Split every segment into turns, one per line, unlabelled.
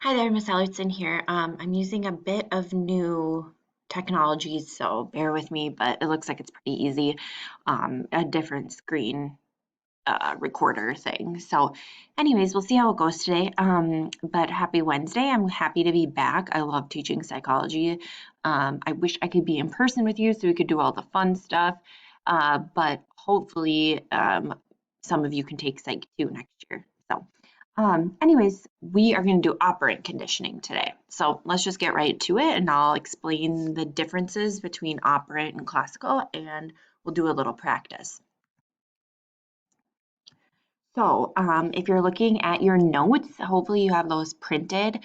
Hi there, Miss Ellertson here. I'm using a bit of new technology, so bear with me, but it looks like it's pretty easy. A different screen recorder thing. So, anyways, we'll see how it goes today. But happy Wednesday. I'm happy to be back. I love teaching psychology. I wish I could be in person with you so we could do all the fun stuff. But hopefully, some of you can take Psych 2 next year. So, anyways, we are going to do operant conditioning today. So let's just get right to it and I'll explain the differences between operant and classical and we'll do a little practice. So if you're looking at your notes, hopefully you have those printed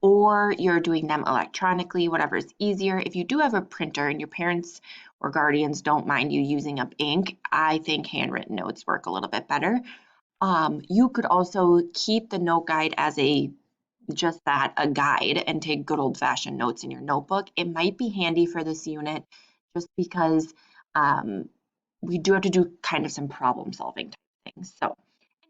or you're doing them electronically, whatever is easier. If you do have a printer and your parents or guardians don't mind you using up ink, I think handwritten notes work a little bit better. You could also keep the note guide as a guide and take good old-fashioned notes in your notebook. It might be handy for this unit just because um, we do have to do kind of some problem solving type things. So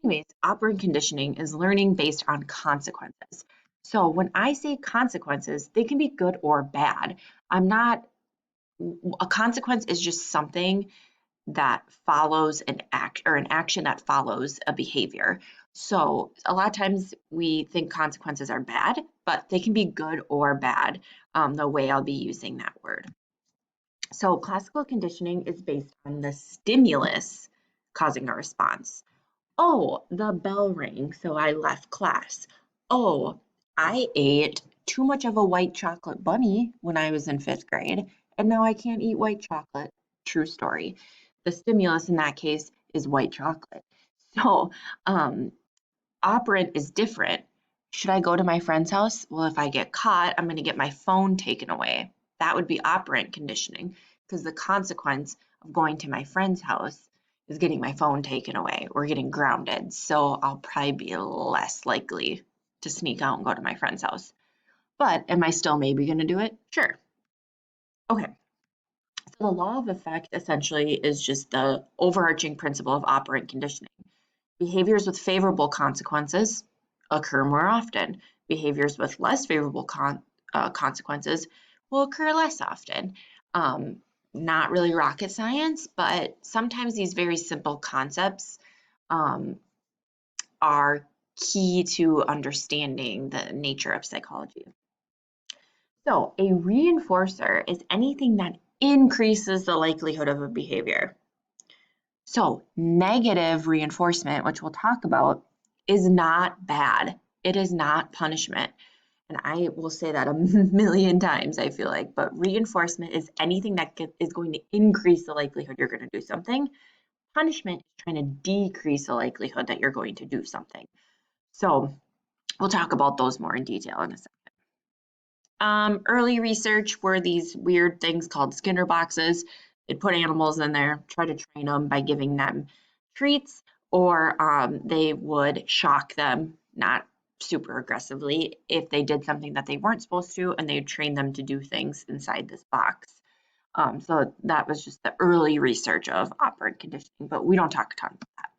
anyways, operant conditioning is learning based on consequences. So when I say consequences, they can be good or bad. I'm not, a consequence is just something that follows an act or an action that follows a behavior. So a lot of times we think consequences are bad, but they can be good or bad, the way I'll be using that word. So classical conditioning is based on the stimulus causing a response. Oh, the bell rang, so I left class. Oh, I ate too much of a white chocolate bunny when I was in fifth grade, and now I can't eat white chocolate. True story. The stimulus in that case is white chocolate. So, operant is different. Should I go to my friend's house? Well, if I get caught, I'm going to get my phone taken away. That would be operant conditioning because the consequence of going to my friend's house is getting my phone taken away or getting grounded. So I'll probably be less likely to sneak out and go to my friend's house. But am I still maybe going to do it? Sure. Okay. So the law of effect essentially is just the overarching principle of operant conditioning. Behaviors with favorable consequences occur more often. Behaviors with less favorable consequences will occur less often. Um, Not really rocket science, but sometimes these very simple concepts um, are key to understanding the nature of psychology. So, a reinforcer is anything that increases the likelihood of a behavior. So, negative reinforcement, which we'll talk about, is not bad. It is not punishment. And I will say that a million times, I feel like. But reinforcement is anything that is going to increase the likelihood you're going to do something. Punishment is trying to decrease the likelihood that you're going to do something. So, we'll talk about those more in detail in a second. Early research were these weird things called Skinner boxes. They'd put animals in there, try to train them by giving them treats, or they would shock them, not super aggressively, if they did something that they weren't supposed to, and they'd train them to do things inside this box. So that was just the early research of operant conditioning, but we don't talk a ton about that.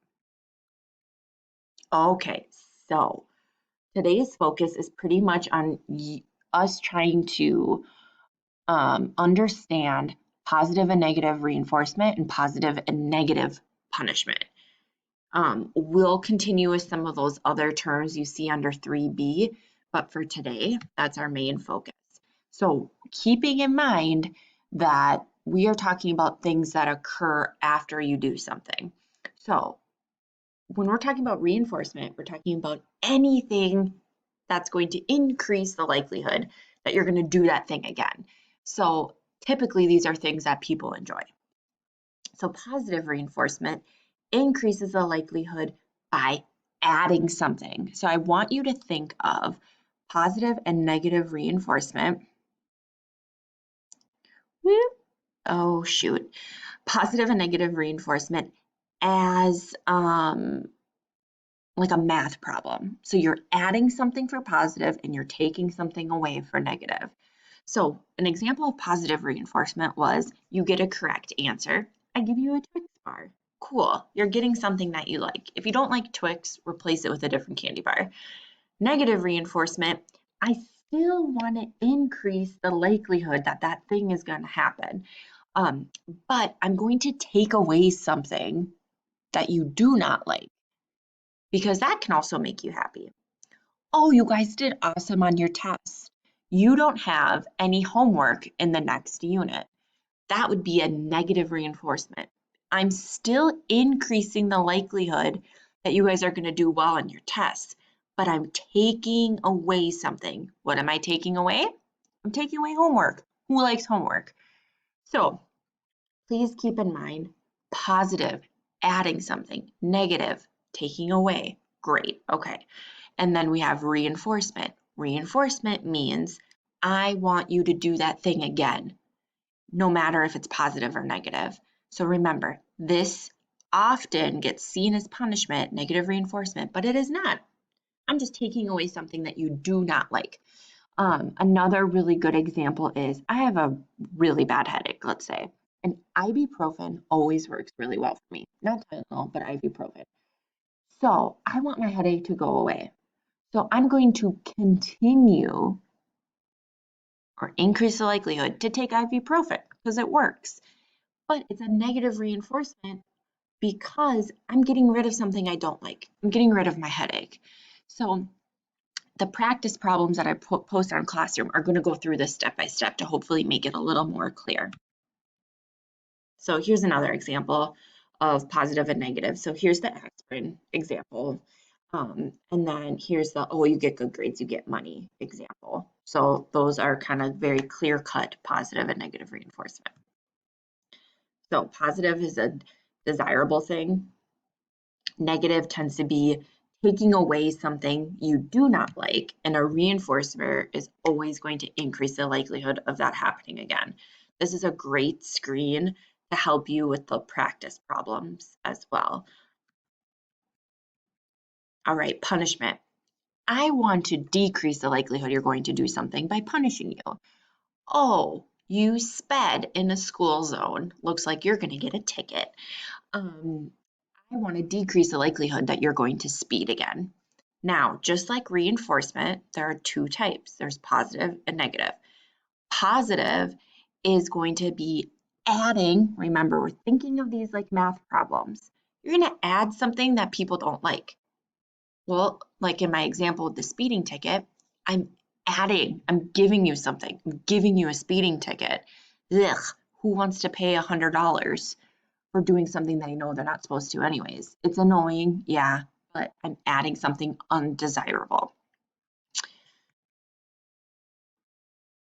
Okay, so today's focus is pretty much on us trying to understand positive and negative reinforcement and positive and negative punishment. We'll continue with some of those other terms you see under 3B, but for today, that's our main focus. So keeping in mind that we are talking about things that occur after you do something. So when we're talking about reinforcement, we're talking about anything that's going to increase the likelihood that you're going to do that thing again. So typically these are things that people enjoy. So positive reinforcement increases the likelihood by adding something. So I want you to think of positive and negative reinforcement. Oh shoot. Positive and negative reinforcement as like a math problem. So you're adding something for positive and you're taking something away for negative. So an example of positive reinforcement was you get a correct answer. I give you a Twix bar. Cool, you're getting something that you like. If you don't like Twix, replace it with a different candy bar. Negative reinforcement, I still want to increase the likelihood that that thing is going to happen. Um, but I'm going to take away something that you do not like because that can also make you happy. Oh, you guys did awesome on your test. You don't have any homework in the next unit. That would be a negative reinforcement. I'm still increasing the likelihood that you guys are going to do well on your tests, but I'm taking away something. What am I taking away? I'm taking away homework. Who likes homework? So please keep in mind positive, adding something, negative, taking away. Great. Okay. And then we have reinforcement. Reinforcement means I want you to do that thing again, no matter if it's positive or negative. So remember, this often gets seen as punishment, negative reinforcement, but it is not. I'm just taking away something that you do not like. Another really good example is I have a really bad headache, let's say, and ibuprofen always works really well for me. Not Tylenol, but ibuprofen. So I want my headache to go away. So I'm going to continue or increase the likelihood to take ibuprofen because it works. But it's a negative reinforcement because I'm getting rid of something I don't like. I'm getting rid of my headache. So the practice problems that I post on Classroom are going to go through this step by step to hopefully make it a little more clear. So here's another example of positive and negative. So here's the aspirin example. And then here's the, oh, you get good grades, you get money example. So those are kind of very clear-cut positive and negative reinforcement. So positive is a desirable thing. Negative tends to be taking away something you do not like, and a reinforcer is always going to increase the likelihood of that happening again. This is a great screen to help you with the practice problems as well. All right, punishment. I want to decrease the likelihood you're going to do something by punishing you. Oh, you sped in a school zone. Looks like you're going to get a ticket. I want to decrease the likelihood that you're going to speed again. Now, just like reinforcement, there are two types. There's positive and negative. Positive is going to be adding, remember, we're thinking of these like math problems. You're going to add something that people don't like. Well, like in my example with the speeding ticket, I'm giving you something. I'm giving you a speeding ticket. Ugh, who wants to pay $100 for doing something they know they're not supposed to anyways? It's annoying, yeah, but I'm adding something undesirable.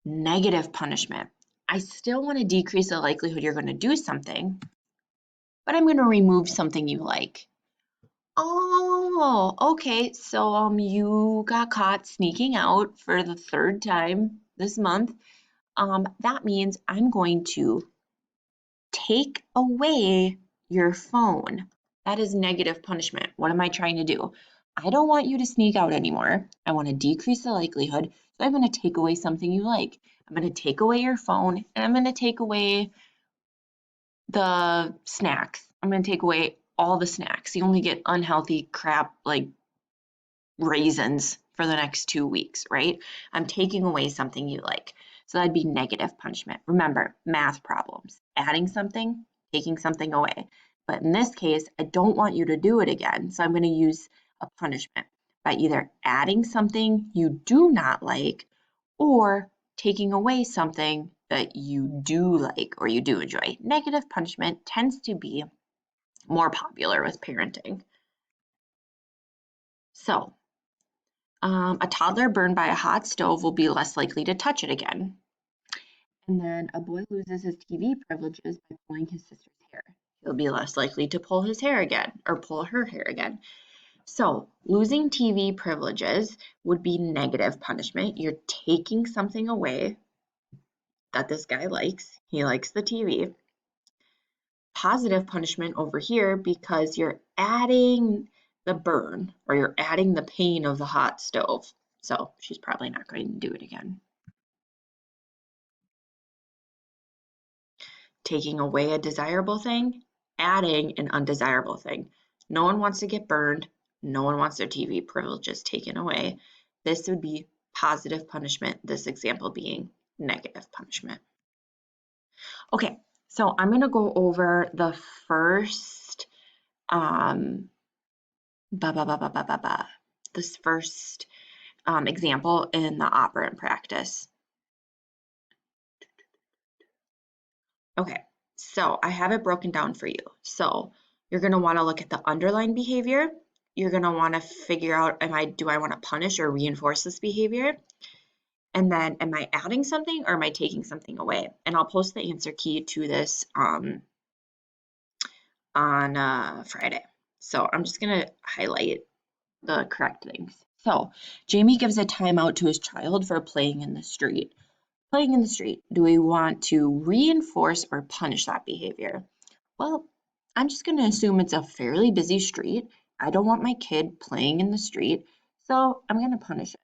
Negative punishment. I still want to decrease the likelihood you're going to do something, but I'm going to remove something you like. Oh, okay. So you got caught sneaking out for the third time this month. That means I'm going to take away your phone. That is negative punishment. What am I trying to do? I don't want you to sneak out anymore. I want to decrease the likelihood. So I'm going to take away something you like. I'm going to take away your phone and I'm going to take away the snacks. I'm going to take away all the snacks. You only get unhealthy crap like raisins for the next 2 weeks, right? I'm taking away something you like. So that'd be negative punishment. Remember, math problems, adding something, taking something away. But in this case, I don't want you to do it again. So I'm going to use a punishment by either adding something you do not like or taking away something that you do like or you do enjoy. Negative punishment tends to be more popular with parenting. So a toddler burned by a hot stove will be less likely to touch it again. And then a boy loses his TV privileges by pulling his sister's hair. He'll be less likely to pull his hair again or pull her hair again. So losing TV privileges would be negative punishment. You're taking something away that this guy likes. He likes the TV. Positive punishment over here because you're adding the burn or you're adding the pain of the hot stove. So she's probably not going to do it again. Taking away a desirable thing, adding an undesirable thing. No one wants to get burned. No one wants their TV privileges taken away. This would be positive punishment, this example being negative punishment. Okay, so I'm going to go over the first this first example in the operant practice. Okay, so I have it broken down for you. So you're going to want to look at the underlying behavior. You're going to want to figure out, do I want to punish or reinforce this behavior? And then am I adding something or am I taking something away? And I'll post the answer key to this on Friday. So I'm just going to highlight the correct things. So Jamie gives a timeout to his child for playing in the street. Playing in the street, do we want to reinforce or punish that behavior? Well, I'm just going to assume it's a fairly busy street. I don't want my kid playing in the street, so I'm going to punish it.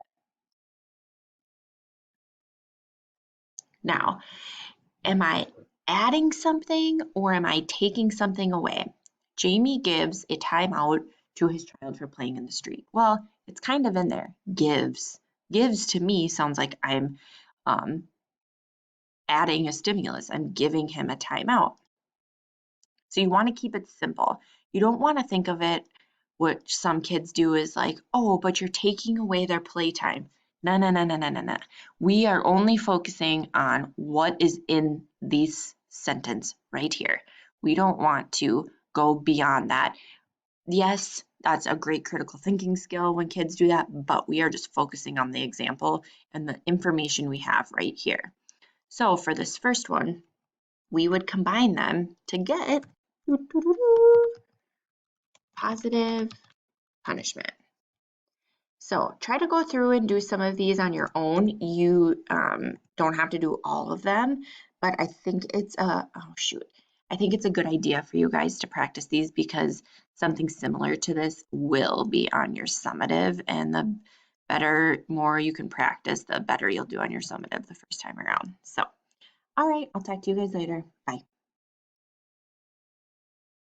Now, am I adding something or am I taking something away? Jamie gives a timeout to his child for playing in the street. Well, it's kind of in there. Gives. Gives to me sounds like I'm adding a stimulus. I'm giving him a timeout. So you want to keep it simple. You don't want to think of it, what some kids do is like, oh, but you're taking away their playtime. No, no, no, no, no, no, no. We are only focusing on what is in this sentence right here. We don't want to go beyond that. Yes, that's a great critical thinking skill when kids do that, but we are just focusing on the example and the information we have right here. So for this first one, we would combine them to get positive punishment. So try to go through and do some of these on your own. You don't have to do all of them, but I think it's I think it's a good idea for you guys to practice these because something similar to this will be on your summative, and the more you can practice, the better you'll do on your summative the first time around. So, all right, I'll talk to you guys later. Bye.